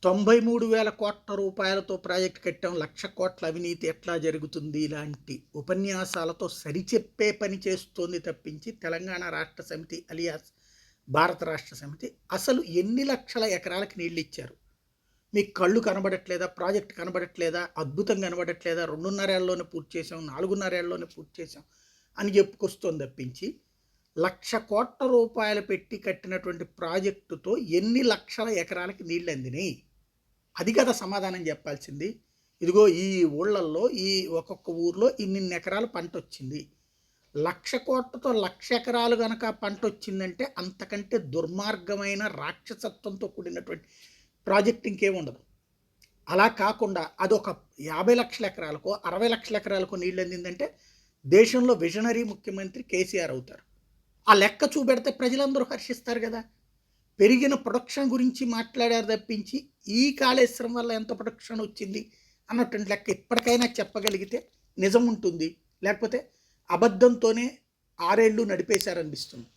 93,000 కోట్ల రూపాయలతో ప్రాజెక్ట్ కట్టాం, 1,00,00,000 కోట్ల అవినీతి ఎట్లా జరుగుతుంది ఇలాంటి ఉపన్యాసాలతో సరిచెప్పే పని చేస్తోంది తప్పించి తెలంగాణ రాష్ట్ర సమితి అలియాస్ భారత రాష్ట్ర సమితి అసలు ఎన్ని లక్షల ఎకరాలకు నీళ్ళు ఇచ్చారు, మీకు కళ్ళు కనబడట్లేదా, ప్రాజెక్ట్ కనబడట్లేదా, అద్భుతం కనబడట్లేదా, 2.5 ఏళ్లలోనే పూర్తి చేసాం, 4.5 ఏళ్లలోనే పూర్తి చేసాం అని చెప్పుకొస్తోంది తప్పించి 1,00,00,000 కోట్ల రూపాయలు పెట్టి కట్టినటువంటి ప్రాజెక్టుతో ఎన్ని లక్షల ఎకరాలకి నీళ్ళు అందినాయి, అది కదా సమాధానం చెప్పాల్సింది. ఇదిగో ఈ ఊళ్ళల్లో ఈ ఒక్కొక్క ఊర్లో ఇన్నిన్ని ఎకరాలు పంట వచ్చింది, 1,00,00,000 కోట్లతో 1,00,000 ఎకరాలు కనుక పంట వచ్చిందంటే అంతకంటే దుర్మార్గమైన రాక్షసత్వంతో కూడినటువంటి ప్రాజెక్ట్ ఇంకేముండదు. అలా కాకుండా అదొక 50 లక్షల ఎకరాలకో 60 లక్షల ఎకరాలకో నీళ్ళు అందిందంటే దేశంలో విజనరీ ముఖ్యమంత్రి కేసీఆర్ అవుతారు. ఆ లెక్క చూపెడితే ప్రజలందరూ హర్షిస్తారు కదా. పెరిగిన ప్రొడక్షన్ గురించి మాట్లాడారు తప్పించి ఈ కాళేశ్వరం వల్ల ఎంత ప్రొడక్షన్ వచ్చింది అన్నటువంటి లెక్క ఇప్పటికైనా చెప్పగలిగితే నిజం ఉంటుంది, లేకపోతే అబద్ధంతోనే 6 ఏళ్ళు నడిపేశారనిపిస్తుంది.